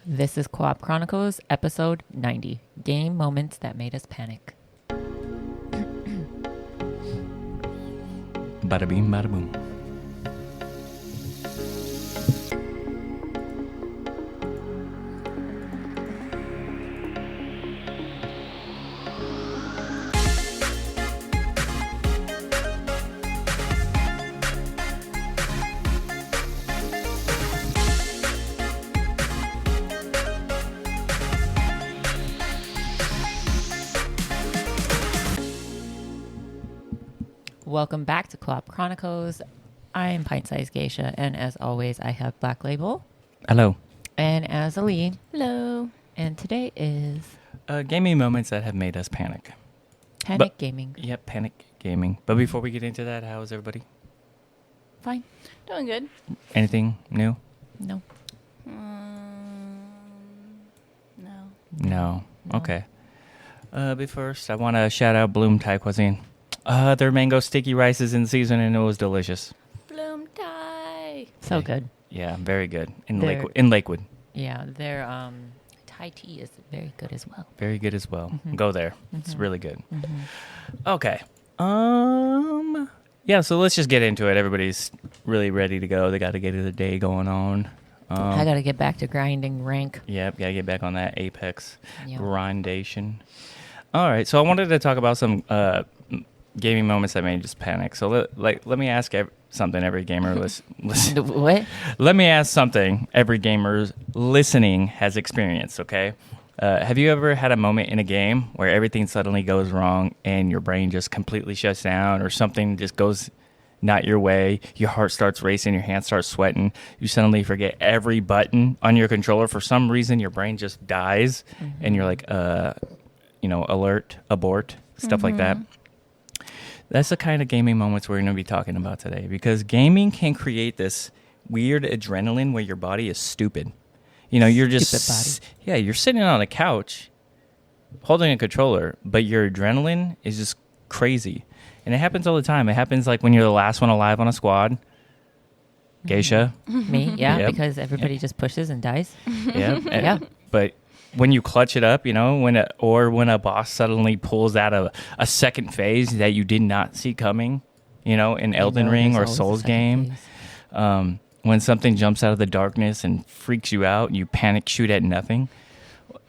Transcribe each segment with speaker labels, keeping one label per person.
Speaker 1: This is Co-op Chronicles, episode 90, Game Moments That Made Us Panic.
Speaker 2: Bada bing, bada boom.
Speaker 1: Welcome back to Co-op Chronicles. I am Pint-Sized Geisha, and as always, I have Blacklabel.
Speaker 2: Hello.
Speaker 1: And Azzilee.
Speaker 3: Hello.
Speaker 1: And today is
Speaker 2: Gaming moments that have made us panic.
Speaker 1: Panic Gaming.
Speaker 2: Yep, panic gaming. But before we get into that, how is everybody?
Speaker 1: Fine.
Speaker 3: Doing good.
Speaker 2: Anything new?
Speaker 1: No.
Speaker 3: No.
Speaker 2: No.
Speaker 1: No.
Speaker 2: Okay. But first, I want to shout out Bloom Thai Cuisine. Their mango sticky rice is in season and it was delicious.
Speaker 3: Bloom Thai.
Speaker 1: So good.
Speaker 2: Yeah, very good.
Speaker 1: They're-
Speaker 2: In Lakewood.
Speaker 1: Yeah, their Thai tea is very good as well.
Speaker 2: Very good as well.
Speaker 1: Mhm.
Speaker 2: Go there. It's
Speaker 1: Mhm.
Speaker 2: really good.
Speaker 1: Mm-hmm.
Speaker 2: Okay. Yeah, so let's just get into it. Everybody's really ready to go. They got to get the day going on.
Speaker 1: I got to get back to grinding rank.
Speaker 2: Yep, got to get back on that Apex
Speaker 1: Yeah.
Speaker 2: grindation. All right, so I wanted to talk about some gaming moments that made us panic. So let me ask something every gamer listen.
Speaker 1: What?
Speaker 2: Let me ask something every gamer listening has experienced, okay? Have you ever had a moment in a game where everything suddenly goes wrong and your brain just completely shuts down, or something just goes not your way, your heart starts racing, your hands start sweating, you suddenly forget every button on your controller, for some reason your brain just dies, and you're like, alert, abort, stuff like that? That's the kind of gaming moments we're going to be talking about today, because gaming can create this weird adrenaline where your body is stupid. You know, you're just,
Speaker 1: Stupid body.
Speaker 2: yeah, you're sitting on a couch holding a controller, but your adrenaline is just crazy. And it happens all the time. It happens like when you're the last one alive on a squad. Geisha.
Speaker 1: Me? Yeah,
Speaker 2: Yep.
Speaker 1: because everybody just pushes and dies.
Speaker 2: Yeah.
Speaker 1: Yeah.
Speaker 2: But when you clutch it up, you know, when a boss suddenly pulls out a second phase that you did not see coming, you know, in Elden Ring
Speaker 1: There's
Speaker 2: or
Speaker 1: always a
Speaker 2: Souls
Speaker 1: second
Speaker 2: game,
Speaker 1: phase.
Speaker 2: when something jumps out of the darkness and freaks you out, you panic shoot at nothing.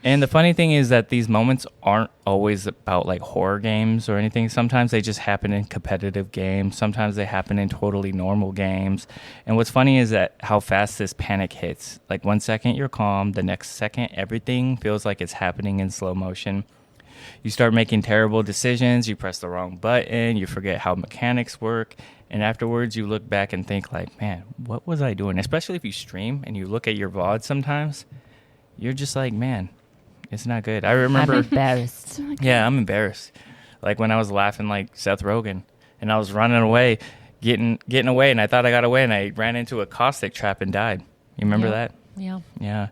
Speaker 2: And the funny thing is that these moments aren't always about like horror games or anything. Sometimes they just happen in competitive games. Sometimes they happen in totally normal games. And what's funny is that how fast this panic hits. Like 1 second you're calm, the next second everything feels like it's happening in slow motion. You start making terrible decisions, you press the wrong button, you forget how mechanics work, and afterwards you look back and think like, man, what was I doing? Especially if you stream and you look at your VOD sometimes, you're just like, man, it's not good. I remember...
Speaker 1: I'm embarrassed.
Speaker 2: Yeah, I'm embarrassed. Like when I was laughing like Seth Rogen, and I was running away, getting away, and I thought I got away, and I ran into a caustic trap and died. You remember that?
Speaker 1: Yeah.
Speaker 2: Yeah.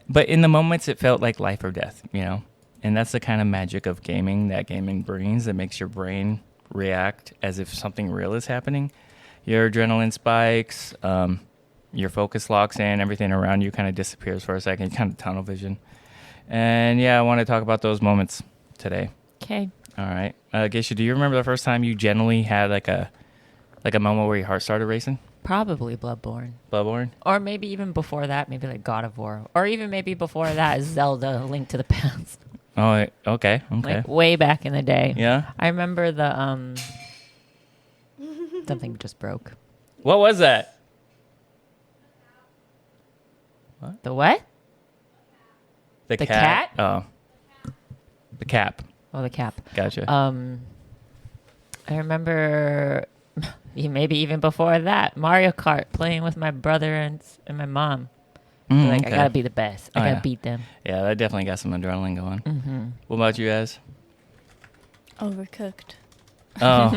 Speaker 2: But in the moments, it felt like life or death, you know? And that's the kind of magic of gaming that gaming brings, that makes your brain react as if something real is happening. Your adrenaline spikes, your focus locks in, everything around you kind of disappears for a second, kind of tunnel vision. And yeah, I want to talk about those moments today.
Speaker 1: Okay.
Speaker 2: All right. Geisha, do you remember the first time you generally had like a moment where your heart started racing?
Speaker 1: Probably Bloodborne.
Speaker 2: Bloodborne?
Speaker 1: Or maybe even before that, maybe like God of War. Or even maybe before that, Zelda, Link to the Past.
Speaker 2: Oh, okay.
Speaker 1: Like way back in the day.
Speaker 2: Yeah?
Speaker 1: I remember the, something just broke.
Speaker 2: What was that?
Speaker 1: The what?
Speaker 2: The
Speaker 1: The
Speaker 2: cat?
Speaker 1: cat?
Speaker 2: Oh. The cap.
Speaker 1: Oh, the cap.
Speaker 2: Gotcha.
Speaker 1: I remember maybe even before that, Mario Kart, playing with my brother and my mom. Like,
Speaker 2: okay.
Speaker 1: I gotta be the best. I
Speaker 2: Oh,
Speaker 1: gotta
Speaker 2: yeah.
Speaker 1: beat them.
Speaker 2: Yeah, that definitely got some adrenaline going.
Speaker 1: Mm-hmm.
Speaker 2: What about you guys?
Speaker 3: Overcooked.
Speaker 2: Oh.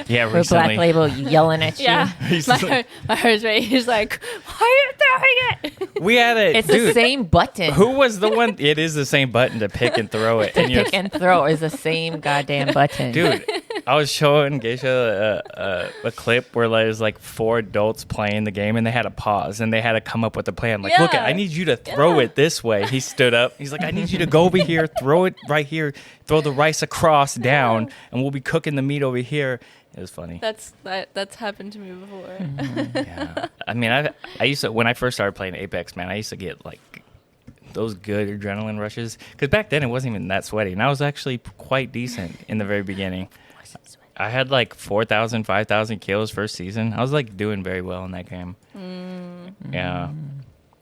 Speaker 2: Yeah,
Speaker 1: Or Black
Speaker 2: recently.
Speaker 1: Label yelling at you.
Speaker 3: Yeah.
Speaker 2: Recently.
Speaker 3: My heart's rate. He's like, why are you throwing it?
Speaker 2: We had it.
Speaker 1: It's
Speaker 2: Dude,
Speaker 1: the same button.
Speaker 2: who was the one? It is the same button to pick and throw it.
Speaker 1: To
Speaker 2: And you're,
Speaker 1: pick and throw is the same goddamn button.
Speaker 2: dude, I was showing Geisha a clip where there's like 4 adults playing the game and they had to pause and they had to come up with a plan. Like, look, I need you to throw it this way. He stood up. He's like, I need you to go over here, throw it right here, throw the rice across down, and we'll be cooking the meat over here. It was funny.
Speaker 3: That's happened to me before.
Speaker 2: Yeah. I mean, I used to, when I first started playing Apex, man, I used to get like those good adrenaline rushes. Because back then it wasn't even that sweaty. And I was actually quite decent in the very beginning. I had like 4,000, 5,000 kills first season. I was like doing very well in that game. Yeah.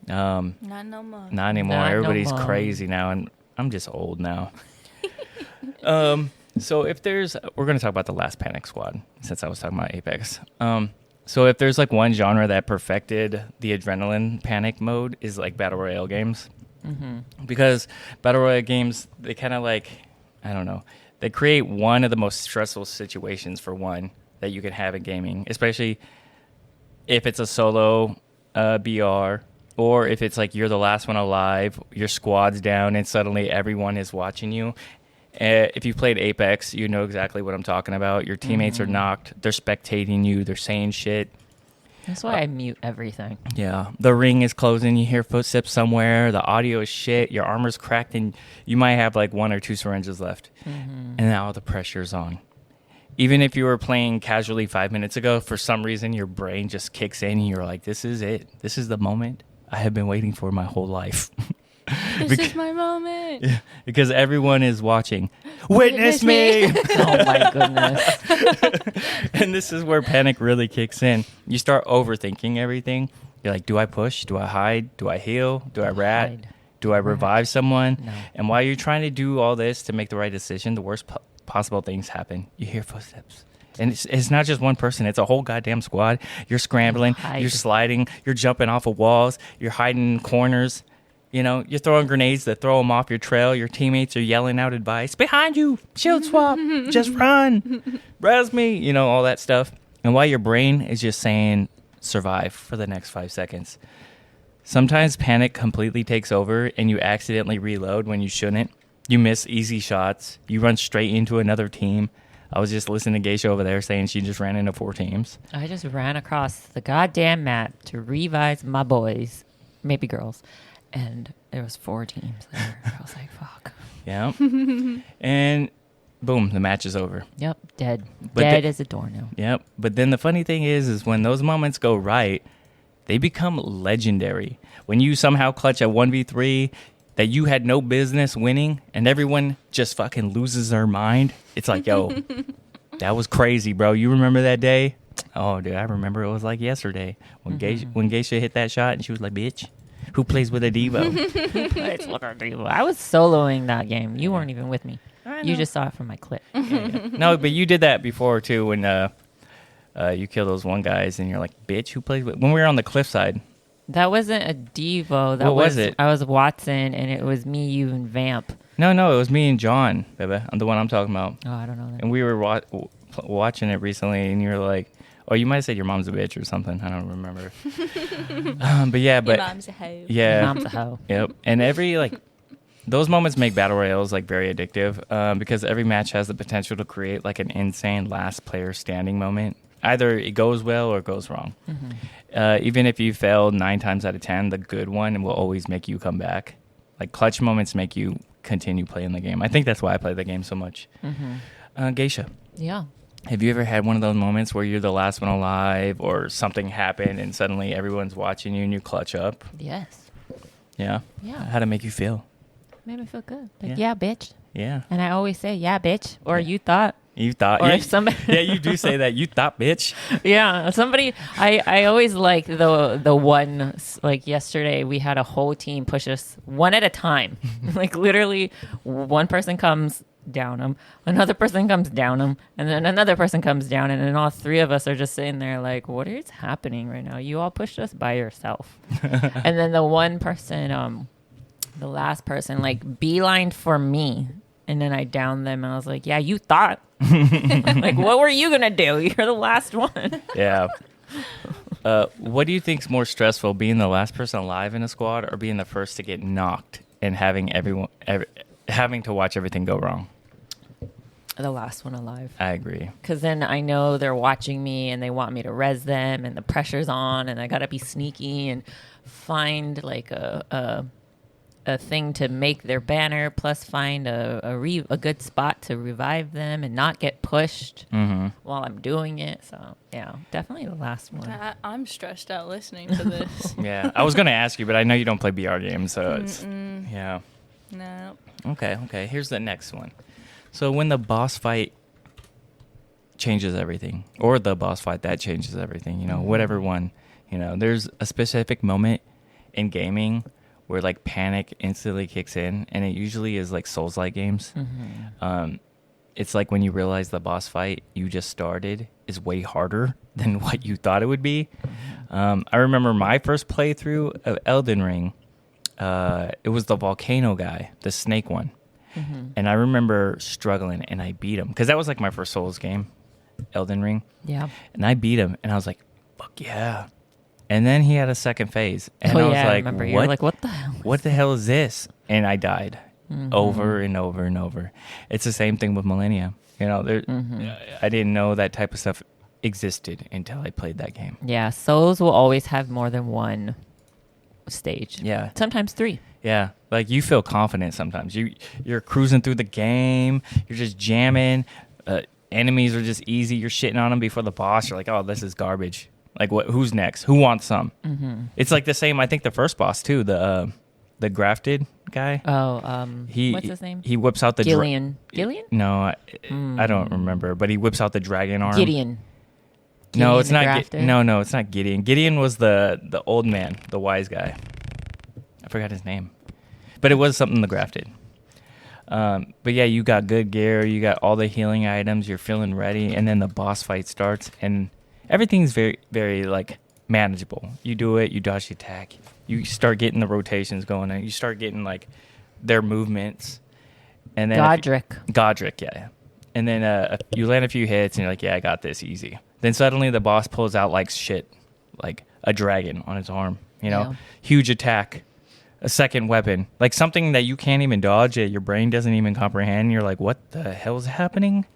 Speaker 3: Not no more.
Speaker 2: Not anymore. Everybody's crazy now. And I'm just old now. So if we're going to talk about the last Panic Squad, since I was talking about Apex. So if there's like one genre that perfected the adrenaline panic mode is like Battle Royale games. Because Battle Royale games, they kind of like, I don't know, they create one of the most stressful situations for one that you can have in gaming, especially if it's a solo BR, or if it's like you're the last one alive, your squad's down, and suddenly everyone is watching you. If you've played Apex, you know exactly what I'm talking about. Your teammates are knocked. They're spectating you. They're saying shit.
Speaker 1: That's why I mute everything.
Speaker 2: Yeah. The ring is closing. You hear footsteps somewhere. The audio is shit. Your armor's cracked, and you might have like 1 or 2 syringes left. And now the pressure's on. Even if you were playing casually 5 minutes ago, for some reason your brain just kicks in, and you're like, this is it. This is the moment I have been waiting for my whole life.
Speaker 3: This is my moment.
Speaker 2: Yeah, because everyone is watching. Witness me!
Speaker 1: Oh my goodness.
Speaker 2: And this is where panic really kicks in. You start overthinking everything. You're like, do I push? Do I hide? Do I heal? Do I rat?
Speaker 1: Hide.
Speaker 2: Do I revive someone?
Speaker 1: No.
Speaker 2: And while you're trying to do all this to make the right decision, the worst possible things happen. You hear footsteps. And it's not just one person. It's a whole goddamn squad. You're scrambling. You're sliding. You're jumping off of walls. You're hiding in corners. You know, you're throwing grenades that throw them off your trail. Your teammates are yelling out advice. Behind you. Shield swap. Just run. Res me. You know, all that stuff. And while your brain is just saying, survive for the next 5 seconds. Sometimes panic completely takes over and you accidentally reload when you shouldn't. You miss easy shots. You run straight into another team. I was just listening to Geisha over there saying she just ran into 4 teams.
Speaker 1: I just ran across the goddamn map to revive my boys, maybe girls, and there was 4 teams there. I was like, fuck.
Speaker 2: Yeah. And boom, the match is over.
Speaker 1: Yep, dead.
Speaker 2: But
Speaker 1: dead as a doornail.
Speaker 2: Yep. But then the funny thing is when those moments go right, they become legendary. When you somehow clutch a 1v3 that you had no business winning and everyone just fucking loses their mind, it's like, yo, that was crazy, bro. You remember that day? Oh, dude, I remember it was like yesterday when Geisha hit that shot and she was like, bitch, who plays with a Devo?
Speaker 1: I was soloing that game. You weren't even with me. You just saw it from my clip.
Speaker 2: Yeah. No, but you did that before, too, when you killed those one guys and you're like, bitch, who plays with... When we were on the cliffside.
Speaker 1: That wasn't a Devo. That
Speaker 2: What was it?
Speaker 1: I was Watson, and it was me, you, and Vamp.
Speaker 2: No, it was me and John, baby. I'm the one I'm talking about.
Speaker 1: Oh, I don't know that.
Speaker 2: And we were watching it recently, and you were like, oh, you might have said your mom's a bitch or something. I don't remember. But yeah,
Speaker 3: Your mom's a hoe.
Speaker 2: Yeah.
Speaker 1: Your mom's a hoe.
Speaker 2: Yep. And those moments make battle royales like very addictive because every match has the potential to create like an insane last player standing moment. Either it goes well or it goes wrong. Even if you fail 9 times out of 10, the good one will always make you come back. Like clutch moments make you continue playing the game. I think that's why I play the game so much. Geisha.
Speaker 1: Yeah.
Speaker 2: Have you ever had one of those moments where you're the last one alive or something happened and suddenly everyone's watching you and you clutch up?
Speaker 1: Yes.
Speaker 2: Yeah?
Speaker 1: Yeah.
Speaker 2: How'd it make you feel?
Speaker 1: Made me feel good. Like, yeah, bitch.
Speaker 2: Yeah.
Speaker 1: And I always say, yeah, bitch. Or you thought.
Speaker 2: You thought.
Speaker 1: Or
Speaker 2: Yeah,
Speaker 1: if somebody
Speaker 2: yeah, you do say that. You thought, bitch.
Speaker 1: Yeah, somebody. I always like the one. Like yesterday, we had a whole team push us one at a time. Like literally, one person comes down them, another person comes down them, and then another person comes down, and then all 3 of us are just sitting there like, what is happening right now? You all pushed us by yourself. And then the one person, the last person, like beelined for me. And then I downed them, and I was like, yeah, you thought. Like, what were you going to do? You're the last one.
Speaker 2: Yeah. What do you think's more stressful, being the last person alive in a squad or being the first to get knocked and having to watch everything go wrong?
Speaker 1: The last one alive.
Speaker 2: I agree.
Speaker 1: Because then I know they're watching me and they want me to res them and the pressure's on and I got to be sneaky and find like a thing to make their banner, plus find a good spot to revive them and not get pushed while I'm doing it. So, yeah, definitely the last one.
Speaker 3: I'm stressed out listening to this.
Speaker 2: Yeah, I was going to ask you, but I know you don't play BR games, so it's, yeah.
Speaker 3: No.
Speaker 2: Okay, here's the next one. So when the boss fight changes everything, or the boss fight that changes everything, you know, whatever one, you know, there's a specific moment in gaming where like panic instantly kicks in, and it usually is like Souls-like games. It's like when you realize the boss fight you just started is way harder than what you thought it would be. I remember my first playthrough of Elden Ring. It was the volcano guy, the snake one. And I remember struggling, and I beat him. Because that was like my first Souls game, Elden Ring.
Speaker 1: Yeah.
Speaker 2: And I beat him, and I was like, fuck yeah. And then he had a second phase. And I was like,
Speaker 1: I remember. You were like, what the hell?
Speaker 2: What the hell is this? And I died over and over and over. It's the same thing with Millennia. You know, I didn't know that type of stuff existed until I played that game.
Speaker 1: Yeah, Souls will always have more than one stage.
Speaker 2: Yeah.
Speaker 1: Sometimes 3.
Speaker 2: Yeah, like you feel confident sometimes. You're cruising through the game. You're just jamming. Enemies are just easy. You're shitting on them before the boss. You're like, oh, this is garbage. Like, what? Who's next? Who wants some? It's like the same. I think the first boss too. The grafted guy.
Speaker 1: Oh, what's his name?
Speaker 2: He whips out the
Speaker 1: Gillian. Gillian?
Speaker 2: No, I don't remember. But he whips out the dragon arm.
Speaker 1: Gideon.
Speaker 2: No, it's not.
Speaker 1: Grafted?
Speaker 2: No, it's not Gideon. Gideon was the old man, the wise guy. I forgot his name, but it was something the grafted. But yeah, you got good gear, you got all the healing items, you're feeling ready, and then the boss fight starts, and everything's very, very like manageable. You do it, you dodge the attack, you start getting the rotations going, and you start getting like their movements, and then Godric, yeah. And then you land a few hits, and you're like, yeah, I got this easy. Then suddenly the boss pulls out like shit, like a dragon on his arm, you know, huge attack. A second weapon, like something that you can't even dodge, that your brain doesn't even comprehend. You're like, what the hell is happening?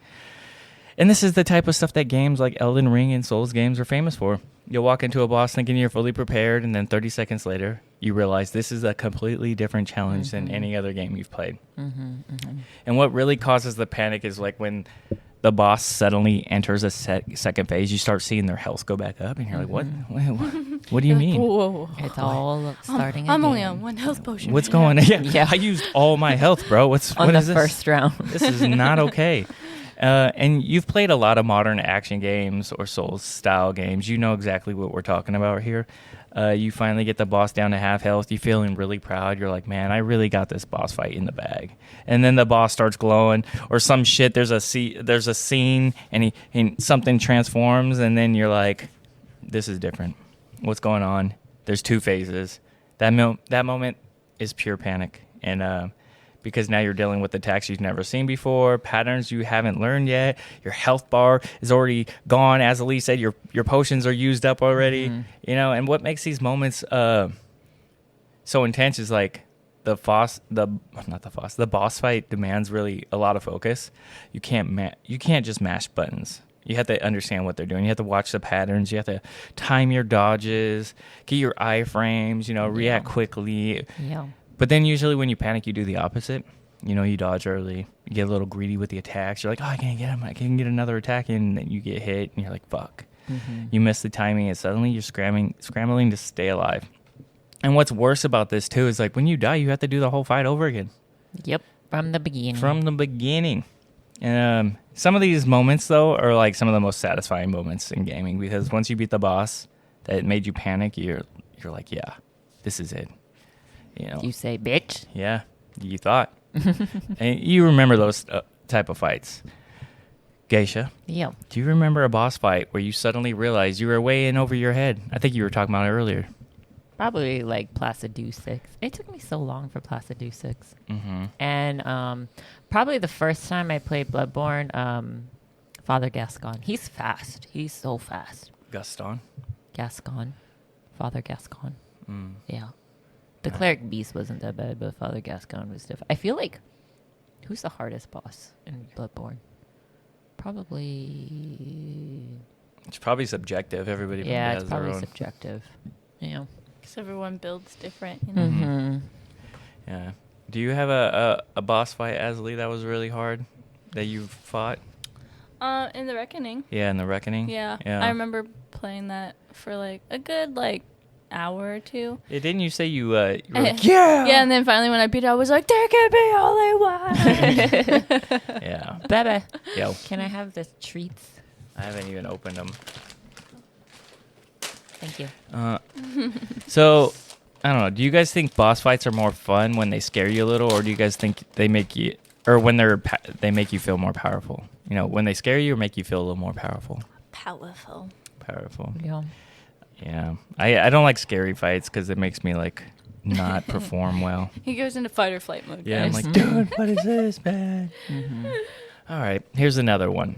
Speaker 2: And this is the type of stuff that games like Elden Ring and Souls games are famous for. You'll walk into a boss thinking you're fully prepared, and then 30 seconds later, you realize this is a completely different challenge than any other game you've played. And what really causes the panic is like when the boss suddenly enters a second phase, you start seeing their health go back up, and you're like, what do you mean?
Speaker 3: Whoa.
Speaker 1: It's all starting
Speaker 3: I'm
Speaker 1: again.
Speaker 3: only on 1 health potion.
Speaker 2: What's going on? Yeah, I used all my health, bro. What
Speaker 1: on
Speaker 2: is
Speaker 1: the
Speaker 2: this?
Speaker 1: first round.
Speaker 2: This is not okay. And you've played a lot of modern action games or Souls-style games. You know exactly what we're talking about here. You finally get the boss down to half health. You're feeling really proud. You're like, man, I really got this boss fight in the bag. And then the boss starts glowing or some shit. There's a scene and something transforms, and then you're like, this is different. What's going on? There's 2 phases. That moment is pure panic. And because now you're dealing with attacks you've never seen before, patterns you haven't learned yet. Your health bar is already gone. As Azzilee said, your potions are used up already. You know, and what makes these moments so intense is like the boss fight demands really a lot of focus. You can't just mash buttons. You have to understand what they're doing. You have to watch the patterns. You have to time your dodges, get your iframes, react quickly.
Speaker 1: Yeah.
Speaker 2: But then usually when you panic, you do the opposite. You dodge early. You get a little greedy with the attacks. You're like, oh, I can't get him. I can get another attack in. And then you get hit, and you're like, fuck. You miss the timing, and suddenly you're scrambling to stay alive. And what's worse about this, too, is like when you die, you have to do the whole fight over again.
Speaker 1: Yep, from the beginning.
Speaker 2: And some of these moments, though, are like some of the most satisfying moments in gaming, because once you beat the boss that made you panic, you're like, yeah, this is it.
Speaker 1: You say, bitch.
Speaker 2: Yeah, you thought. And you remember those type of fights. Geisha,
Speaker 1: Yeah.
Speaker 2: do you remember a boss fight where you suddenly realized you were way in over your head? I think you were talking about it earlier.
Speaker 1: Probably like Placidu 6. It took me so long for Placidu 6. And probably the first time I played Bloodborne, Father Gascon. He's fast. He's so fast.
Speaker 2: Gaston?
Speaker 1: Father Gascon. Yeah. The Cleric Beast wasn't that bad, but Father Gascon was different. I feel like, who's the hardest boss in Bloodborne? Probably.
Speaker 2: It's probably subjective. Everybody
Speaker 1: Yeah,
Speaker 2: has
Speaker 1: it's
Speaker 2: their
Speaker 1: probably
Speaker 2: own.
Speaker 1: subjective. Yeah.
Speaker 3: Because everyone builds different. You know?
Speaker 1: Mm-hmm.
Speaker 2: Yeah. Do you have a boss fight, Azzilee, that was really hard that you fought?
Speaker 3: In the Reckoning.
Speaker 2: Yeah, in the Reckoning.
Speaker 3: Yeah.
Speaker 2: Yeah.
Speaker 3: I remember playing that for like a good hour or two.
Speaker 2: Yeah, didn't you say you were like, yeah?
Speaker 3: Yeah, and then finally when I beat it, I was like, there can be only one.
Speaker 2: Yeah.
Speaker 1: Bebe,
Speaker 2: Yo.
Speaker 1: can I have the treats?
Speaker 2: I haven't even opened them.
Speaker 1: Thank you.
Speaker 2: So, I don't know. Do you guys think boss fights are more fun when they scare you a little, or do you guys think they make you, or when they make you feel more powerful? You know, when they scare you or make you feel a little more powerful?
Speaker 3: Powerful.
Speaker 2: Powerful.
Speaker 1: Yeah.
Speaker 2: Yeah. I don't like scary fights because it makes me like not perform well.
Speaker 3: He goes into fight or flight mode.
Speaker 2: Yeah, I'm
Speaker 3: guys.
Speaker 2: like, dude, what is this, man? All right, here's another one.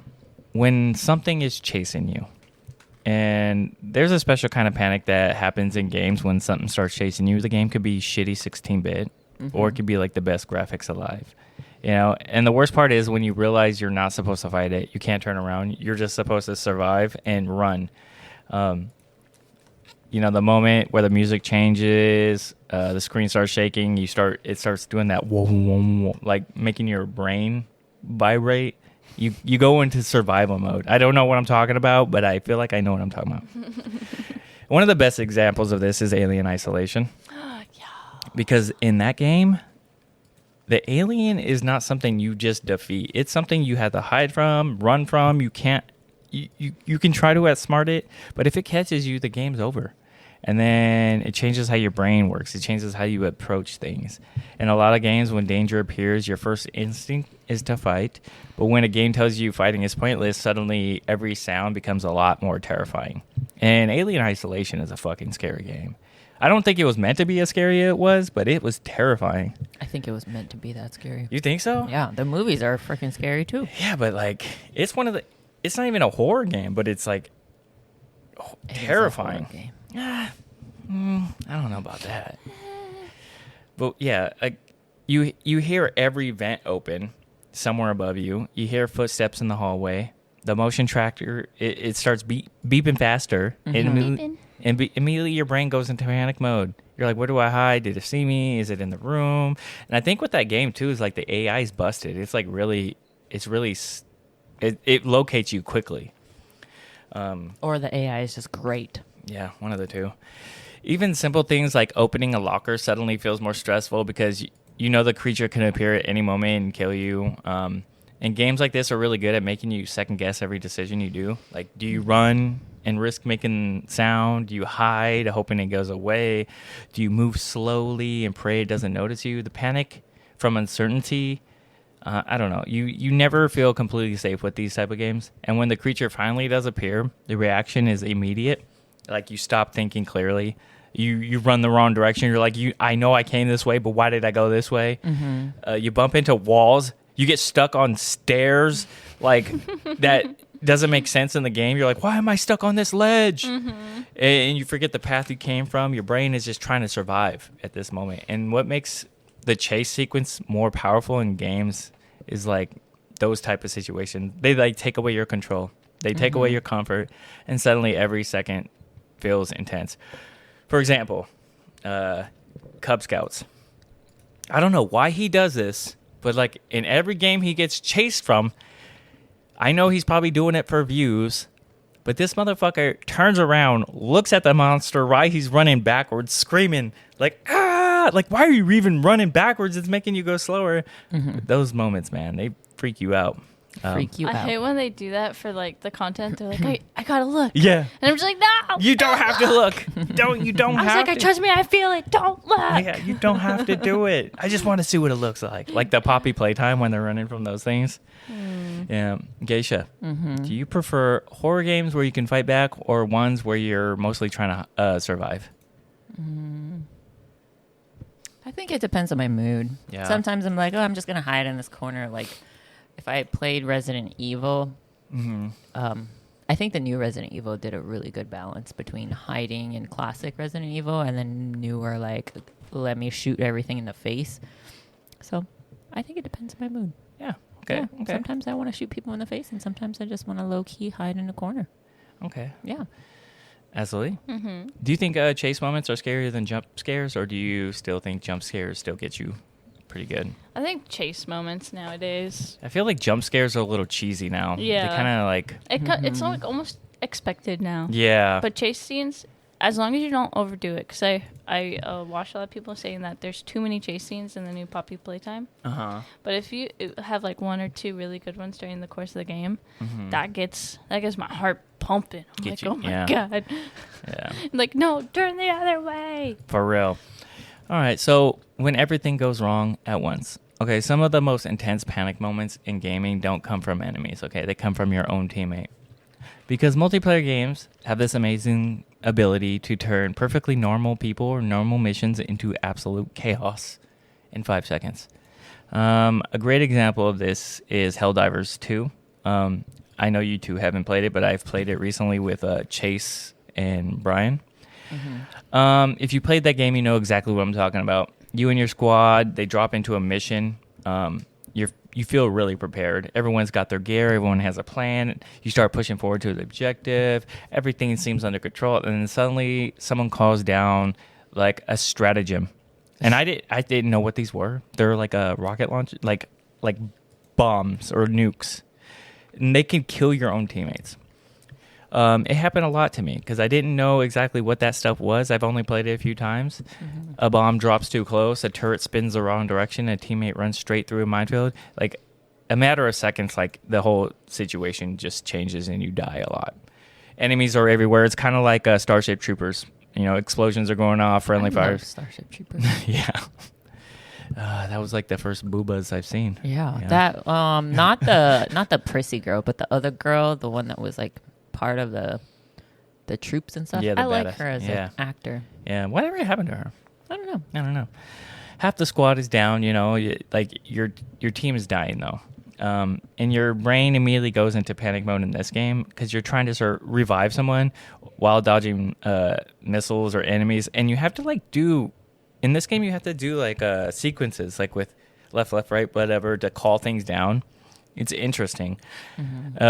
Speaker 2: When something is chasing you, and there's a special kind of panic that happens in games when something starts chasing you. The game could be shitty 16-bit, or it could be like the best graphics alive. You know, and the worst part is when you realize you're not supposed to fight it, you can't turn around. You're just supposed to survive and run. You know, the moment where the music changes, the screen starts shaking, it starts doing that whoa, whoa, whoa, like making your brain vibrate. You go into survival mode. I don't know what I'm talking about, but I feel like I know what I'm talking about. One of the best examples of this is Alien Isolation.
Speaker 3: Yeah.
Speaker 2: Because in that game, the alien is not something you just defeat. It's something you have to hide from, run from. You can't. You can try to outsmart it, but if it catches you, the game's over. And then it changes how your brain works. It changes how you approach things. In a lot of games, when danger appears, your first instinct is to fight. But when a game tells you fighting is pointless, suddenly every sound becomes a lot more terrifying. And Alien Isolation is a fucking scary game. I don't think it was meant to be as scary as it was, but it was terrifying.
Speaker 1: I think it was meant to be that scary.
Speaker 2: You think so?
Speaker 1: Yeah, the movies are freaking scary too.
Speaker 2: Yeah, but like, it's not even a horror game, but it's like terrifying.
Speaker 1: It is a horror game.
Speaker 2: I don't know about that. But yeah, you hear every vent open somewhere above you. You hear footsteps in the hallway. The motion tracker, it starts beeping faster.
Speaker 3: Beeping.
Speaker 2: And immediately your brain goes into panic mode. You're like, where do I hide? Did it see me? Is it in the room? And I think with that game too is like the AI is busted. It's like it locates you quickly.
Speaker 1: Or the AI is just great.
Speaker 2: Yeah, one of the two. Even simple things like opening a locker suddenly feels more stressful because you know the creature can appear at any moment and kill you. And games like this are really good at making you second guess every decision you do. Like, do you run and risk making sound? Do you hide hoping it goes away? Do you move slowly and pray it doesn't notice you? The panic from uncertainty, I don't know. You never feel completely safe with these type of games. And when the creature finally does appear, the reaction is immediate. Like, you stop thinking clearly. You run the wrong direction. You're like, I know I came this way, but why did I go this way? Mm-hmm. You bump into walls. You get stuck on stairs. Like, that doesn't make sense in the game. You're like, why am I stuck on this ledge? Mm-hmm. And you forget the path you came from. Your brain is just trying to survive at this moment. And what makes the chase sequence more powerful in games is, like, those type of situations. They, like, take away your control. They take away your comfort. And suddenly every second feels intense. For example, Cub Scouts. I don't know why he does this, but like in every game he gets chased from, I know he's probably doing it for views, but this motherfucker turns around, looks at the monster while he's running backwards, screaming like, ah! Like, why are you even running backwards? It's making you go slower. Those moments, man, they freak you out.
Speaker 1: Freak you
Speaker 3: I
Speaker 1: out.
Speaker 3: hate when they do that for like the content. They're like, I gotta look.
Speaker 2: Yeah.
Speaker 3: And I'm just like, no.
Speaker 2: You don't have to look. You don't
Speaker 3: I was
Speaker 2: have
Speaker 3: like,
Speaker 2: to.
Speaker 3: trust me, I feel it. Don't look.
Speaker 2: Yeah, you don't have to do it. I just want to see what it looks like. Like the Poppy playtime when they're running from those things. Yeah. Geisha, do you prefer horror games where you can fight back or ones where you're mostly trying to survive?
Speaker 1: I think it depends on my mood.
Speaker 2: Yeah.
Speaker 1: Sometimes I'm like, oh, I'm just going to hide in this corner. Like, if I played Resident Evil, I think the new Resident Evil did a really good balance between hiding in classic Resident Evil and then newer, like, let me shoot everything in the face. So I think it depends on my mood.
Speaker 2: Yeah. Okay.
Speaker 1: Yeah.
Speaker 2: Okay.
Speaker 1: Sometimes I want to shoot people in the face, and sometimes I just want to low key hide in a corner.
Speaker 2: Okay.
Speaker 1: Yeah.
Speaker 2: Azzilee,
Speaker 3: Mm-hmm.
Speaker 2: do you think chase moments are scarier than jump scares, or do you still think jump scares still get you pretty good?
Speaker 3: I think chase moments nowadays.
Speaker 2: I feel like jump scares are a little cheesy now.
Speaker 3: Yeah.
Speaker 2: They kind of like,
Speaker 3: It's like almost expected now.
Speaker 2: yeah.
Speaker 3: But chase scenes, as long as you don't overdo it, because I watch a lot of people saying that there's too many chase scenes in the new Poppy Playtime.
Speaker 2: Uh-huh.
Speaker 3: But if you have like one or two really good ones during the course of the game, that gets my heart pumping. I'm
Speaker 2: Get
Speaker 3: like,
Speaker 2: you-
Speaker 3: oh my
Speaker 2: yeah.
Speaker 3: god!
Speaker 2: Yeah.
Speaker 3: Like, no, turn the other way.
Speaker 2: For real. All right, so when everything goes wrong at once. Okay, some of the most intense panic moments in gaming don't come from enemies, okay? They come from your own teammate. Because multiplayer games have this amazing ability to turn perfectly normal people or normal missions into absolute chaos in 5 seconds. A great example of this is Helldivers 2. I know you two haven't played it, but I've played it recently with Chase and Brian. If you played that game, you know exactly what I'm talking about. You and your squad, they drop into a mission. You feel really prepared. Everyone's got their gear. Everyone has a plan. You start pushing forward to the objective. Everything seems under control. And then suddenly someone calls down like a stratagem. And I didn't know what these were. They're like a rocket launch, like bombs or nukes. And they can kill your own teammates. It happened a lot to me because I didn't know exactly what that stuff was. I've only played it a few times. A bomb drops too close, a turret spins the wrong direction, a teammate runs straight through a minefield. Like a matter of seconds, like the whole situation just changes and you die a lot. Enemies are everywhere. It's kind of like Starship Troopers. You know, explosions are going off, friendly
Speaker 1: I love
Speaker 2: fires.
Speaker 1: Starship Troopers.
Speaker 2: Yeah. That was like the first boobas I've seen.
Speaker 1: Yeah, that not the prissy girl, but the other girl, the one that was like part of the troops and stuff.
Speaker 2: Yeah, the
Speaker 1: I like
Speaker 2: badass.
Speaker 1: her as
Speaker 2: Yeah.
Speaker 1: an actor.
Speaker 2: Yeah, whatever happened to her?
Speaker 1: I don't know.
Speaker 2: I don't know. Half the squad is down, you know, like your team is dying though. And your brain immediately goes into panic mode in this game because you're trying to sort of revive someone while dodging missiles or enemies. And you have to in this game, you have to do like sequences, like with left, right, whatever, to call things down. It's interesting.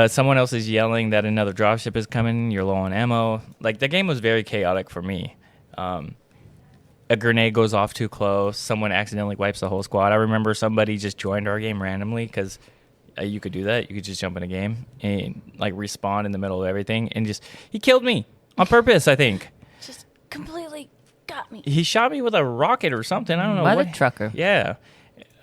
Speaker 2: Someone else is yelling that another dropship is coming. You're low on ammo. Like, the game was very chaotic for me. A grenade goes off too close. Someone accidentally wipes the whole squad. I remember somebody just joined our game randomly because you could do that. You could just jump in a game and, like, respawn in the middle of everything. And he killed me on purpose, I think.
Speaker 3: Just completely got me.
Speaker 2: He shot me with a rocket or something. I don't know.
Speaker 1: Mother trucker.
Speaker 2: Yeah.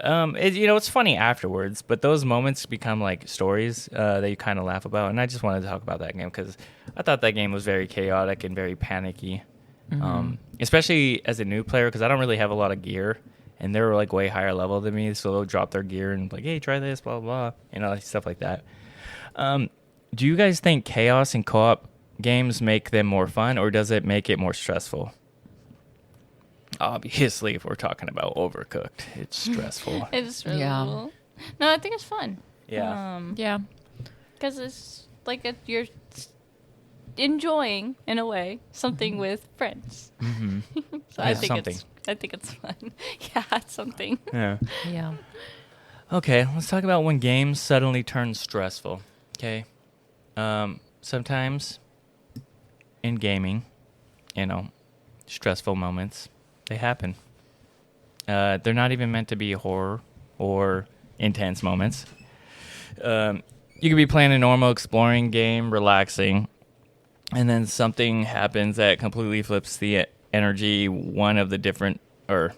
Speaker 2: It's funny afterwards, but those moments become like stories that you kind of laugh about. And I just wanted to talk about that game because I thought that game was very chaotic and very panicky, especially as a new player because I don't really have a lot of gear. And they were like way higher level than me, so they'll drop their gear and like, hey, try this, blah, blah, blah, stuff like that. Do you guys think chaos and co-op games make them more fun, or does it make it more stressful? Obviously, if we're talking about Overcooked, it's stressful.
Speaker 3: It's really
Speaker 1: Yeah.
Speaker 3: cool. No, I think it's fun.
Speaker 2: Yeah.
Speaker 1: Yeah.
Speaker 3: Because it's like you're enjoying, in a way, something with friends.
Speaker 2: Mm-hmm.
Speaker 3: So I
Speaker 2: It's
Speaker 3: think
Speaker 2: something.
Speaker 3: I think it's fun. Yeah, it's something.
Speaker 2: Yeah.
Speaker 1: Yeah.
Speaker 2: Okay, let's talk about when games suddenly turn stressful. Okay. Sometimes in gaming, stressful moments, they happen. They're not even meant to be horror or intense moments. You could be playing a normal exploring game, relaxing, and then something happens that completely flips the energy.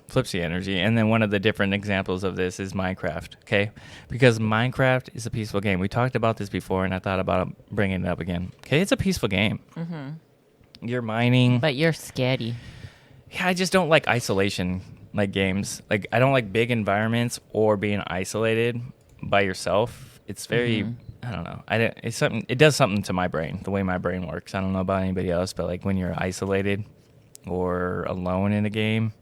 Speaker 2: Flips the energy. And then one of the different examples of this is Minecraft, okay? Because Minecraft is a peaceful game. We talked about this before, and I thought about bringing it up again. Okay, it's a peaceful game. Mm-hmm. You're mining.
Speaker 1: But you're scary.
Speaker 2: Yeah, I just don't like isolation like games. Like, I don't like big environments or being isolated by yourself. It's very, I don't know. It does something to my brain, the way my brain works. I don't know about anybody else, but like when you're isolated or alone in a game,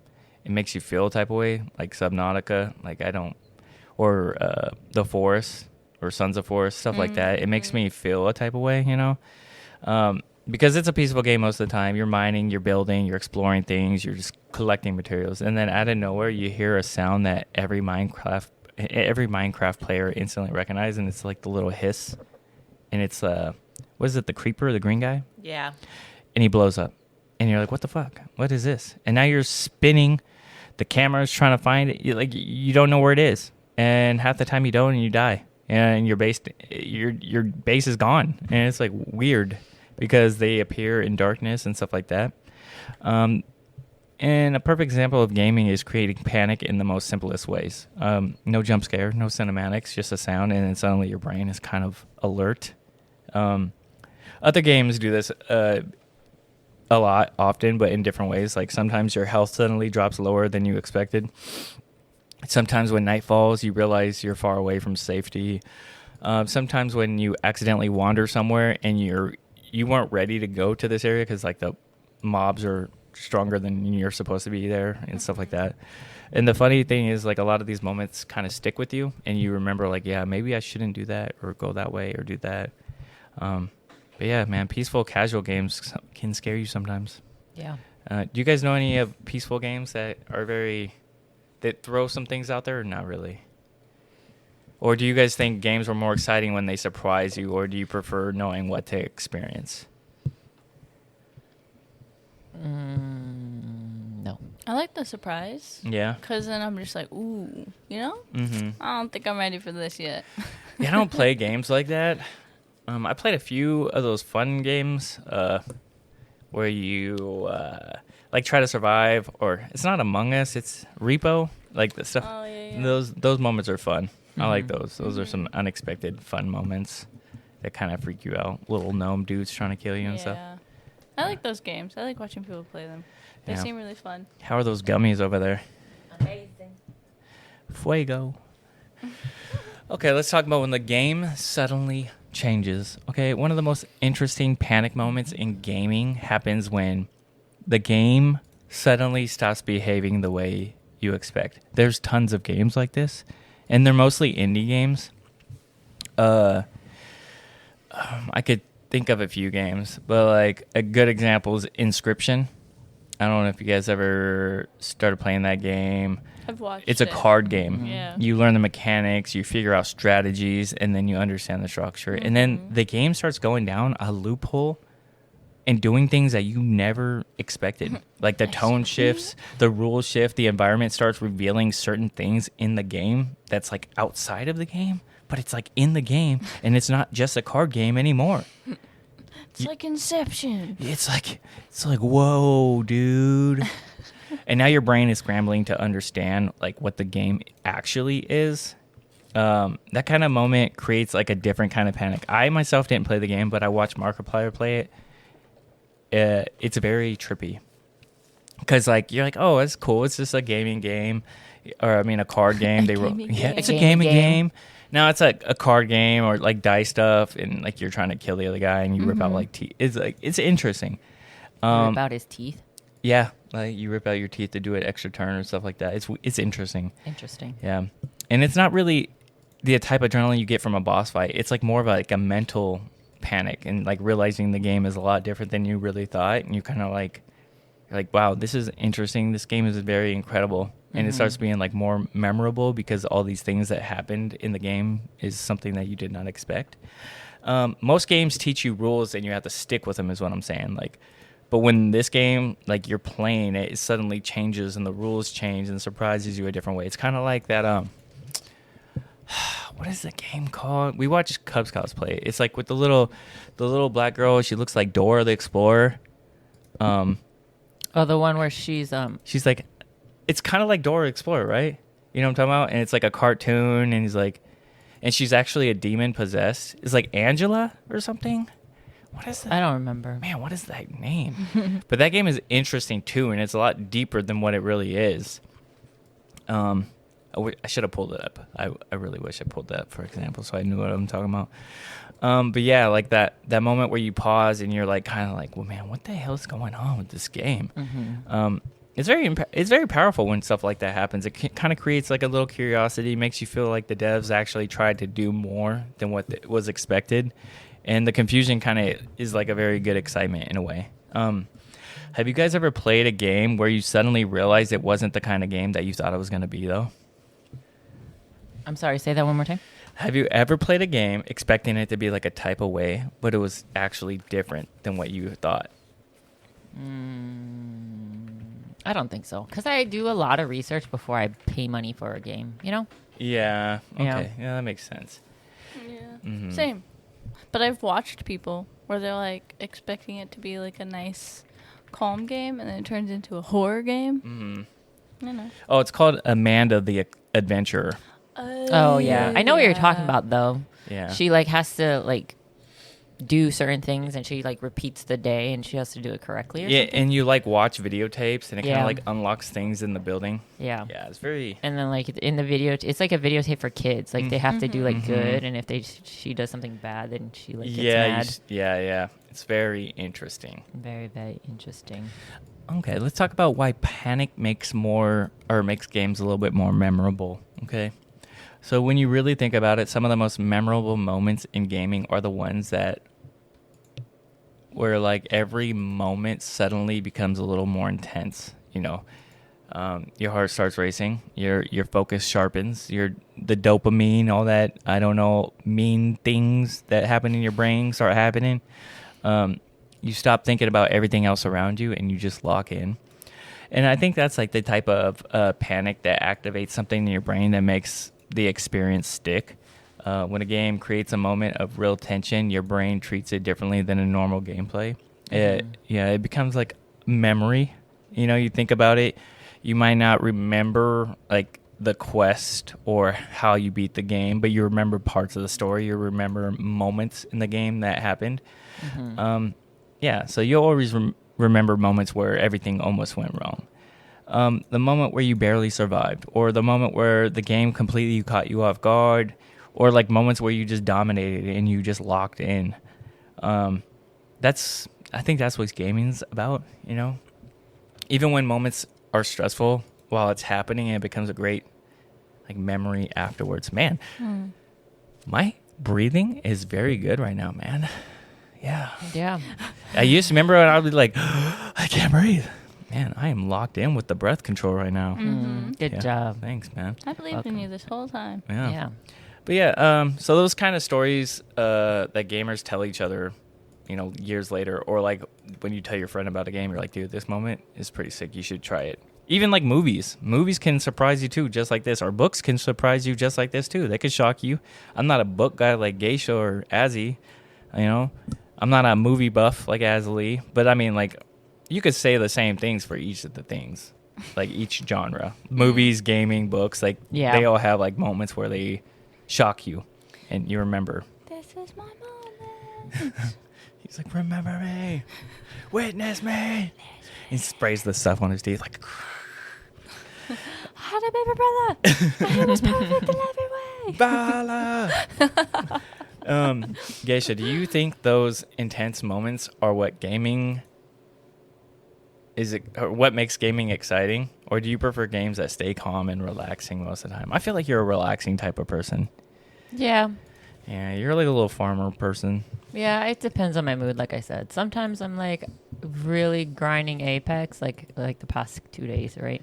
Speaker 2: it makes you feel a type of way, like Subnautica. Like or The Forest or Sons of Forest, stuff like that. It makes me feel a type of way, because it's a peaceful game most of the time. You're mining, you're building, you're exploring things, you're just collecting materials. And then out of nowhere, you hear a sound that every Minecraft every Minecraft player instantly recognizes, and it's like the little hiss, and it's what is it, the creeper, the green guy?
Speaker 1: Yeah.
Speaker 2: And he blows up, and you're like, what the fuck? What is this? And now you're spinning, the camera's trying to find it. You don't know where it is, and half the time you don't, and you die, and your base is gone, and it's like weird because they appear in darkness and stuff like that. And a perfect example of gaming is creating panic in the most simplest ways. No jump scare, no cinematics, just a sound, and then suddenly your brain is kind of alert. Other games do this a lot, often, but in different ways. Like sometimes your health suddenly drops lower than you expected. Sometimes when night falls, you realize you're far away from safety. Sometimes when you accidentally wander somewhere and you weren't ready to go to this area because like the mobs are stronger than you're supposed to be there and stuff like that. And the funny thing is, like, a lot of these moments kind of stick with you, and you remember, like, yeah, maybe I shouldn't do that or go that way or do that. But yeah, man, peaceful casual games can scare you sometimes.
Speaker 1: Yeah.
Speaker 2: Do you guys know any of peaceful games that throw some things out there, or not really? Or do you guys think games were more exciting when they surprise you, or do you prefer knowing what to experience?
Speaker 1: No.
Speaker 3: I like the surprise.
Speaker 2: Yeah.
Speaker 3: Because then I'm just like, ooh, you know?
Speaker 2: Mm-hmm.
Speaker 3: I don't think I'm ready for this yet.
Speaker 2: Yeah, I don't play games like that. I played a few of those fun games where you like try to survive, or it's not Among Us, it's Repo, like the stuff.
Speaker 3: Oh, yeah.
Speaker 2: Those moments are fun.
Speaker 1: Mm-hmm.
Speaker 2: I like those. Those are some unexpected fun moments that kind of freak you out. Little gnome dudes trying to kill you and stuff.
Speaker 3: I like those games. I like watching people play them. They
Speaker 2: Yeah.
Speaker 3: seem really fun.
Speaker 2: How are those gummies over there?
Speaker 1: Amazing.
Speaker 2: Fuego. Okay, let's talk about when the game suddenly changes. Okay, one of the most interesting panic moments in gaming happens when the game suddenly stops behaving the way you expect. There's tons of games like this, and they're mostly indie games. I could think of a few games, but like a good example is Inscription. I don't know if you guys ever started playing that game.
Speaker 3: I've watched
Speaker 2: It's a
Speaker 3: it.
Speaker 2: card game.
Speaker 3: Yeah.
Speaker 2: You learn the mechanics, you figure out strategies, and then you understand the structure. And then the game starts going down a loophole and doing things that you never expected. Like the tone shifts, the rules shift, the environment starts revealing certain things in the game that's like outside of the game, but it's like in the game, and it's not just a card game anymore.
Speaker 3: It's like Inception.
Speaker 2: It's like whoa, dude. And now your brain is scrambling to understand like what the game actually is. That kind of moment creates like a different kind of panic. I myself didn't play the game, but I watched Markiplier play it. It's very trippy because like you're like, oh, it's cool. It's just a gaming game, or I mean a card game. It's a gaming game. Now it's like a card game or like dice stuff, and like you're trying to kill the other guy and you rip out like teeth. It's interesting.
Speaker 1: Rip out his teeth.
Speaker 2: Yeah, like you rip out your teeth to do an extra turn or stuff like that. It's interesting.
Speaker 1: Interesting.
Speaker 2: Yeah, and it's not really the type of adrenaline you get from a boss fight. It's like more of like a mental panic and like realizing the game is a lot different than you really thought, and you kind of like, you're like, wow, this is interesting. This game is very incredible, and it starts being like more memorable because all these things that happened in the game is something that you did not expect. Most games teach you rules and you have to stick with them, is what I'm saying. Like, but when this game, like you're playing it, it suddenly changes and the rules change and surprises you a different way. It's kind of like that. What is the game called? We watched Cub Scouts play it. It's like with the little black girl. She looks like Dora the Explorer.
Speaker 1: Oh, the one where she's
Speaker 2: like, it's kind of like Dora the Explorer, right? You know what I'm talking about? And it's like a cartoon, and and she's actually a demon possessed. It's like Angela or something. What is that?
Speaker 1: I don't remember.
Speaker 2: Man, what is that name? But that game is interesting too, and it's a lot deeper than what it really is. I should have pulled it up. I really wish I pulled that up, for example, so I knew what I'm talking about. But yeah, like that moment where you pause and you're like, kind of like, well, man, what the hell is going on with this game? It's very powerful when stuff like that happens. It kind of creates like a little curiosity, makes you feel like the devs actually tried to do more than what was expected. And the confusion kind of is like a very good excitement in a way. Have you guys ever played a game where you suddenly realized it wasn't the kind of game that you thought it was going to be, though?
Speaker 1: I'm sorry, say that one more time.
Speaker 2: Have you ever played a game expecting it to be like a type of way, but it was actually different than what you thought?
Speaker 1: I don't think so. Because I do a lot of research before I pay money for a game, you know?
Speaker 2: Yeah.
Speaker 1: Yeah.
Speaker 2: Okay. Yeah, that makes sense.
Speaker 3: Yeah. Same. But I've watched people where they're like expecting it to be like a nice, calm game, and then it turns into a horror game. You know.
Speaker 2: Oh, it's called Amanda the Adventurer.
Speaker 1: Oh, yeah. I know what you're talking about, though.
Speaker 2: Yeah.
Speaker 1: She, like, has to, like, do certain things, and she, like, repeats the day, and she has to do it correctly or
Speaker 2: Yeah,
Speaker 1: something.
Speaker 2: and you like watch videotapes, and it kind
Speaker 1: Yeah.
Speaker 2: of like unlocks things in the building.
Speaker 1: Yeah.
Speaker 2: Yeah, it's very.
Speaker 1: And then, like, in the video, it's like a videotape for kids. Like, they have to do, like, good, and if she does something bad, then she, like, gets mad.
Speaker 2: Yeah. It's very interesting.
Speaker 1: Very, very interesting.
Speaker 2: Okay, let's talk about why panic makes games a little bit more memorable. Okay. So when you really think about it, some of the most memorable moments in gaming are the ones where like every moment suddenly becomes a little more intense. You know, your heart starts racing, your focus sharpens, the dopamine, all that mean things that happen in your brain start happening. You stop thinking about everything else around you and you just lock in. And I think that's like the type of panic that activates something in your brain that makes the experience stick. When a game creates a moment of real tension, your brain treats it differently than a normal gameplay. It becomes like memory. You know, you think about it, you might not remember like the quest or how you beat the game, but you remember parts of the story. You remember moments in the game that happened. So you'll always remember moments where everything almost went wrong. The moment where you barely survived, or the moment where the game completely caught you off guard, or like moments where you just dominated and you just locked in. I think that's what gaming's about, you know? Even when moments are stressful while it's happening, it becomes a great like memory afterwards. Man, my breathing is very good right now, man. Yeah. I used to remember when I would be like, I can't breathe. Man, I am locked in with the breath control right now.
Speaker 1: Good job.
Speaker 2: Thanks, man.
Speaker 3: I believed in you this whole time.
Speaker 2: Yeah. But so those kind of stories that gamers tell each other, you know, years later, or like when you tell your friend about a game, you're like, dude, this moment is pretty sick. You should try it. Even like movies. Movies can surprise you too, just like this. Or books can surprise you just like this too. They could shock you. I'm not a book guy like Geisha or Azzilee, you know. I'm not a movie buff like Azzilee, but I mean, like, you could say the same things for each of the things, like each genre. Movies, gaming, books, like, they all have like moments where they shock you and you remember.
Speaker 3: This is my moment.
Speaker 2: He's like, remember me, witness me. He sprays the stuff on his teeth like.
Speaker 3: I had a baby brother. He was perfect in every way.
Speaker 2: Bala. Geisha, do you think those intense moments are what what makes gaming exciting, or do you prefer games that stay calm and relaxing most of the time? I feel like you're a relaxing type of person.
Speaker 1: Yeah,
Speaker 2: you're like a little farmer person.
Speaker 1: Yeah, it depends on my mood, like I said. Sometimes I'm like really grinding Apex, like the past 2 days, right?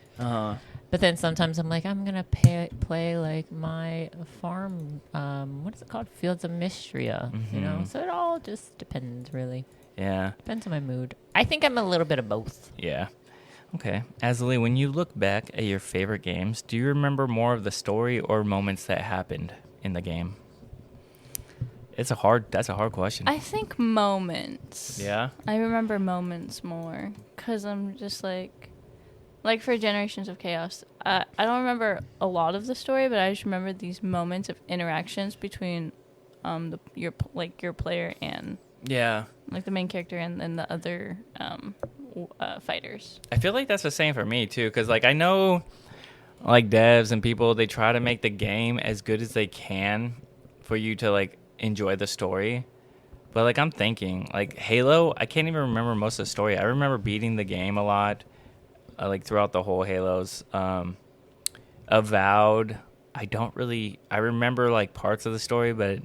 Speaker 1: But then sometimes I'm like, I'm gonna play like my farm. What is it called? Fields of Mystria. You know, so it all just depends, really.
Speaker 2: Yeah,
Speaker 1: depends on my mood. I think I'm a little bit of both.
Speaker 2: Yeah. Okay, Azzilee, when you look back at your favorite games, do you remember more of the story or moments that happened in the game? That's a hard question.
Speaker 3: I think moments.
Speaker 2: Yeah?
Speaker 3: I remember moments more because I'm just like for Generations of Chaos, I don't remember a lot of the story, but I just remember these moments of interactions between your player and like the main character and the other fighters.
Speaker 2: I feel like that's the same for me too, because like I know like devs and people, they try to make the game as good as they can for you to like enjoy the story. But like I'm thinking like Halo, I can't even remember most of the story. I remember beating the game a lot, like throughout the whole Halos. Avowed, I remember like parts of the story, but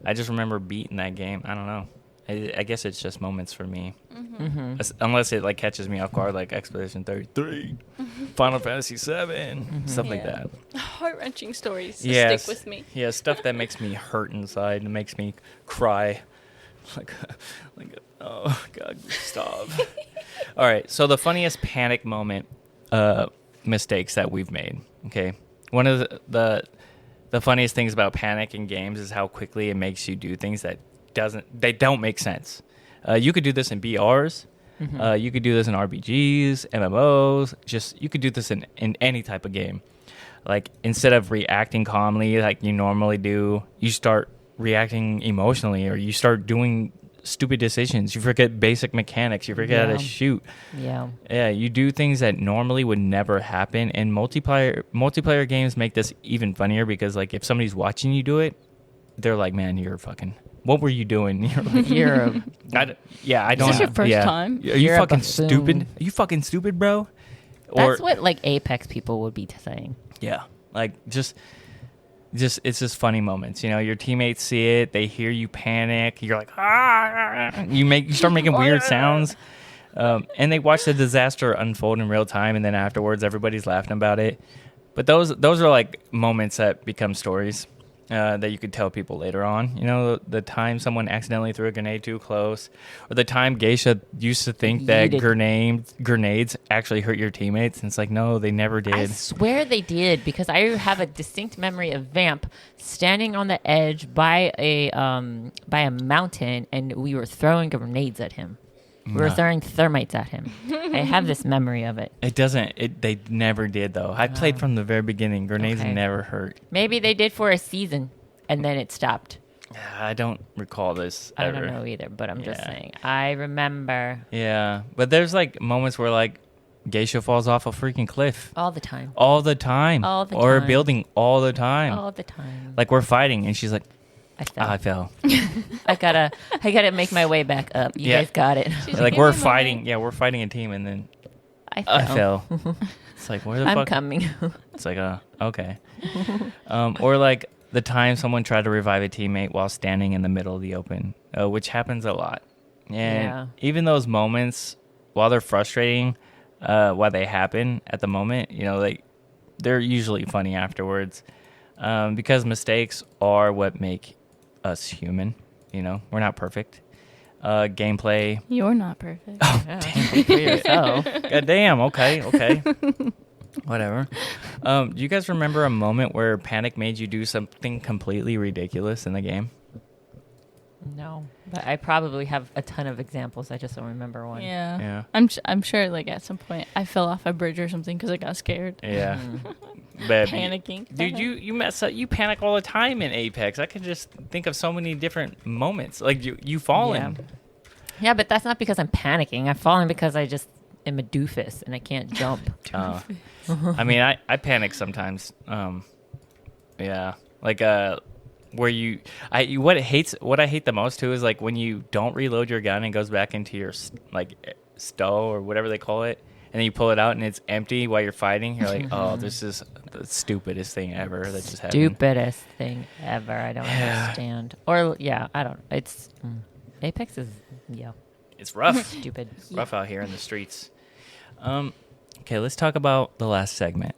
Speaker 2: I just remember beating that game. I don't know. I guess it's just moments for me.
Speaker 3: Mm-hmm.
Speaker 2: Unless it like catches me off guard, like Expedition 33, Final Fantasy 7, stuff like
Speaker 3: Yeah.
Speaker 2: that.
Speaker 3: Heart-wrenching stories to
Speaker 2: Yes.
Speaker 3: stick with me.
Speaker 2: Yeah, stuff that makes me hurt inside and makes me cry. Like, oh God, stop. All right, so the funniest panic moment mistakes that we've made. Okay, one of the funniest things about panic in games is how quickly it makes you do things that don't make sense. You could do this in BRs. You could do this in RPGs, MMOs. You could do this in any type of game. Like, instead of reacting calmly like you normally do, you start reacting emotionally, or you start doing stupid decisions. You forget basic mechanics. You forget how to shoot. Yeah, you do things that normally would never happen. And multiplayer games make this even funnier because, like, if somebody's watching you do it, they're like, "Man, you're fucking. What were you doing?" You're like, I don't.
Speaker 3: Is this your first time?
Speaker 2: Are you
Speaker 1: You're a
Speaker 2: fucking
Speaker 1: buffoon.
Speaker 2: stupid? Are you fucking stupid, bro?
Speaker 1: That's what like Apex people would be saying.
Speaker 2: Yeah, like just it's just funny moments. You know, your teammates see it, they hear you panic, you're like, ah, you start making weird sounds, and they watch the disaster unfold in real time, and then afterwards everybody's laughing about it. But those are like moments that become stories that you could tell people later on. You know, the time someone accidentally threw a grenade too close, or the time Geisha used to think that grenades actually hurt your teammates, and it's like, no, they never did.
Speaker 1: I swear they did, because I have a distinct memory of Vamp standing on the edge by a mountain, and we were throwing grenades at him. We were throwing thermites at him. I have this memory of it.
Speaker 2: They never did, though. I played from the very beginning. Grenades never hurt.
Speaker 1: Maybe they did for a season, and then it stopped.
Speaker 2: I don't recall this ever.
Speaker 1: I don't know either, but I'm just saying. I remember.
Speaker 2: Yeah, but there's like moments where like Geisha falls off a freaking cliff.
Speaker 1: All the time.
Speaker 2: All the time.
Speaker 1: All the
Speaker 2: or
Speaker 1: time.
Speaker 2: a building all the time.
Speaker 1: All the time.
Speaker 2: Like, we're fighting, and she's like,
Speaker 1: I fell.
Speaker 2: I fell.
Speaker 1: I gotta make my way back up. You guys got it.
Speaker 2: Like, we're fighting. Yeah, we're fighting a team, and then I fell. It's like, where the fuck?
Speaker 1: I'm coming.
Speaker 2: It's like, okay. Or like the time someone tried to revive a teammate while standing in the middle of the open, which happens a lot. And even those moments, while they're frustrating, while they happen at the moment, you know, like, they're usually funny afterwards, because mistakes are what make us human. You know, we're not perfect. Gameplay.
Speaker 3: You're not perfect.
Speaker 2: Oh, damn. God damn. Okay. Whatever. Do you guys remember a moment where panic made you do something completely ridiculous in the game?
Speaker 1: No, but I probably have a ton of examples. I just don't remember one.
Speaker 3: Yeah. I'm sure, like, at some point I fell off a bridge or something because I got scared.
Speaker 2: Yeah. But
Speaker 3: Panicking.
Speaker 2: Dude, you mess up. You panic all the time in Apex. I can just think of so many different moments. Like, you falling.
Speaker 1: Yeah, but that's not because I'm panicking. I'm falling because I just am a doofus and I can't jump.
Speaker 2: I mean, I panic sometimes. Yeah. Like, where what I hate the most too is like when you don't reload your gun and it goes back into your like stow or whatever they call it, and then you pull it out and it's empty while you're fighting. You're like, oh, this is the stupidest thing ever that just happened.
Speaker 1: Stupidest thing ever. I don't understand. Or I don't. It's Apex is
Speaker 2: It's rough.
Speaker 1: Stupid.
Speaker 2: It's rough out here in the streets. Okay, let's talk about the last segment.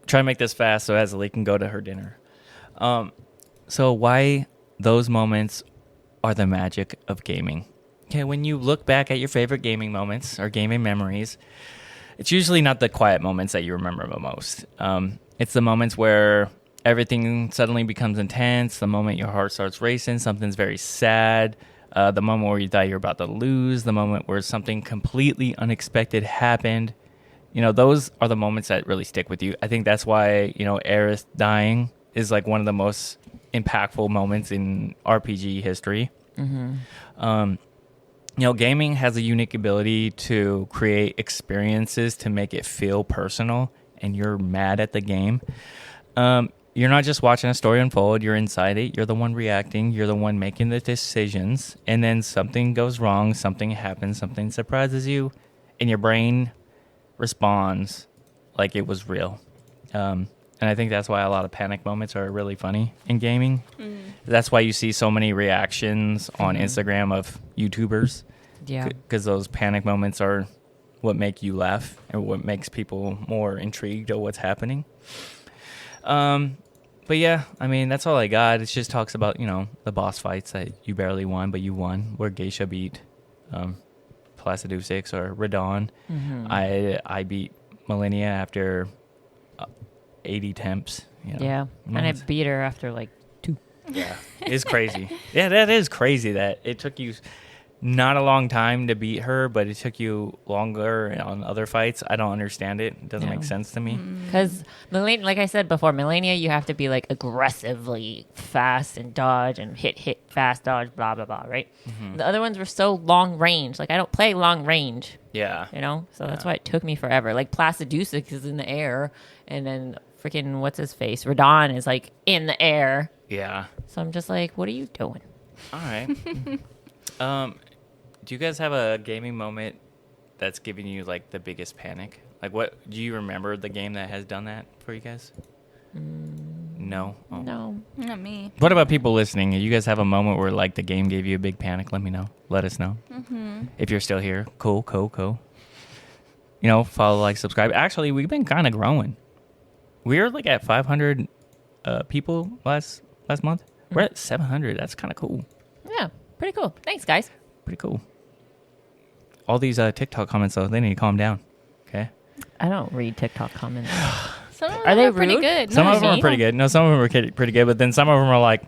Speaker 2: Try to make this fast so Azzilee can go to her dinner. So why those moments are the magic of gaming. Okay, when you look back at your favorite gaming moments or gaming memories, it's usually not the quiet moments that you remember the most. It's the moments where everything suddenly becomes intense, the moment your heart starts racing, something's very sad, the moment where you thought you were about to lose, the moment where something completely unexpected happened. You know, those are the moments that really stick with you. I think that's why, you know, Aerith dying is like one of the most impactful moments in RPG history. Mm-hmm. You know, gaming has a unique ability to create experiences to make it feel personal, and you're mad at the game. You're not just watching a story unfold, you're inside it, you're the one reacting, you're the one making the decisions, and then something goes wrong, something happens, something surprises you, and your brain responds like it was real. And I think that's why a lot of panic moments are really funny in gaming. That's why you see so many reactions on Instagram of YouTubers.
Speaker 1: Yeah.
Speaker 2: Because those panic moments are what make you laugh and what makes people more intrigued of what's happening. But yeah, I mean, that's all I got. It just talks about, the boss fights that you barely won, but you won, where Geisha beat Placidu 6 or Radon. I beat Millennia after 80 attempts.
Speaker 1: Yeah. And I beat her after like 2.
Speaker 2: Yeah, it's crazy. Yeah, that is crazy that it took you not a long time to beat her, but it took you longer on other fights. I don't understand it. It doesn't make sense to me.
Speaker 1: Because, like I said before, Millennia, you have to be like aggressively fast and dodge and hit, fast, dodge, blah, blah, blah, right? The other ones were so long range. Like, I don't play long range.
Speaker 2: Yeah.
Speaker 1: So that's why it took me forever. Like, Placidusic is in the air, and then freaking, what's his face? Radon is like in the air.
Speaker 2: Yeah.
Speaker 1: So I'm just like, what are you doing?
Speaker 2: All right. Do you guys have a gaming moment that's giving you like the biggest panic? Like, what do you remember the game that has done that for you guys? No. Oh.
Speaker 1: No.
Speaker 3: Not me.
Speaker 2: What about people listening? You guys have a moment where like the game gave you a big panic? Let me know. Let us know. If you're still here, cool. Follow, like, subscribe. Actually, we've been kind of growing. We're like at 500 people last month. We're at 700. That's kind of cool.
Speaker 1: Yeah. Pretty cool. Thanks, guys.
Speaker 2: Pretty cool. All these TikTok comments, though, they need to calm down. Okay?
Speaker 1: I don't read TikTok comments.
Speaker 3: Some of them
Speaker 1: Are they
Speaker 3: pretty
Speaker 1: rude?
Speaker 3: good.
Speaker 2: Some
Speaker 3: No,
Speaker 2: of them are
Speaker 3: me.
Speaker 2: pretty good. No, some of them are pretty good, but then some of them are like,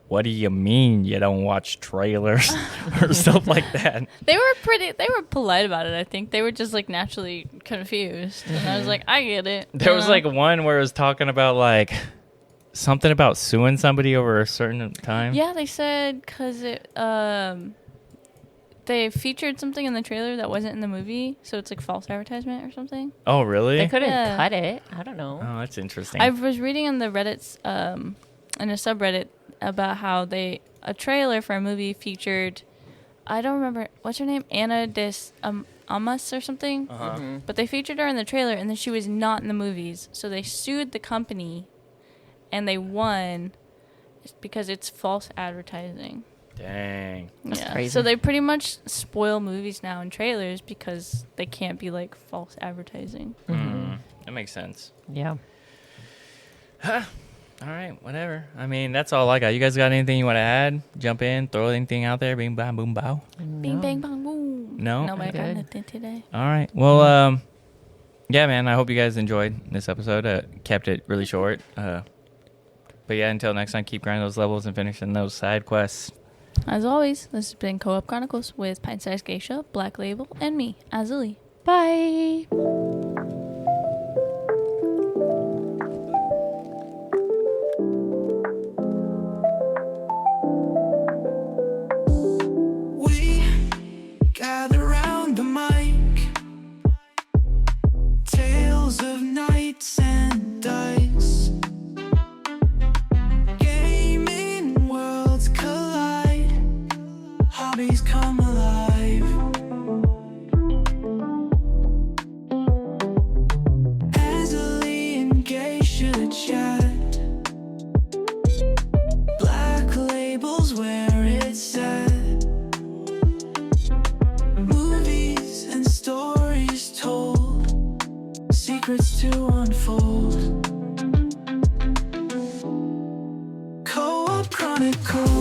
Speaker 2: what do you mean you don't watch trailers or stuff like that?
Speaker 3: They were polite about it, I think. They were just like naturally confused. And I was like, I get it.
Speaker 2: There was like one where it was talking about like something about suing somebody over a certain time.
Speaker 3: Yeah, they said because they featured something in the trailer that wasn't in the movie, so it's like false advertisement or something.
Speaker 2: Oh, really?
Speaker 1: They couldn't
Speaker 3: Yeah.
Speaker 1: cut it. I don't know.
Speaker 2: Oh, that's interesting.
Speaker 3: I was reading in the Reddit's in a subreddit about how a trailer for a movie featured, I don't remember what's her name, Anna Amas or something. But they featured her in the trailer, and then she was not in the movies, so they sued the company, and they won because it's false advertising.
Speaker 2: Dang.
Speaker 1: That's crazy.
Speaker 3: So they pretty much spoil movies now in trailers because they can't be like false advertising.
Speaker 2: That makes sense.
Speaker 1: Yeah.
Speaker 2: All right, whatever. I mean, that's all I got. You guys got anything you want to add? Jump in, throw anything out there. Bing, bang, boom, bow.
Speaker 3: Bing, bang, bang, boom.
Speaker 2: No?
Speaker 3: No, I got
Speaker 1: Good.
Speaker 3: nothing today.
Speaker 2: All right. Well, yeah, man, I hope you guys enjoyed this episode. Kept it really short. But yeah, until next time, keep grinding those levels and finishing those side quests.
Speaker 3: As always, this has been Co-op Chronicles with Pint-Sized Geisha, Blacklabel, and me, Azzilee.
Speaker 1: Bye.
Speaker 4: We gather round the mic, tales of knights and dice. Gaming worlds collide, hobbies come alive. Azzilee and Geisha chat, Black Label's where it's at. Movies and stories told, secrets to unfold. Co-op Chronicles.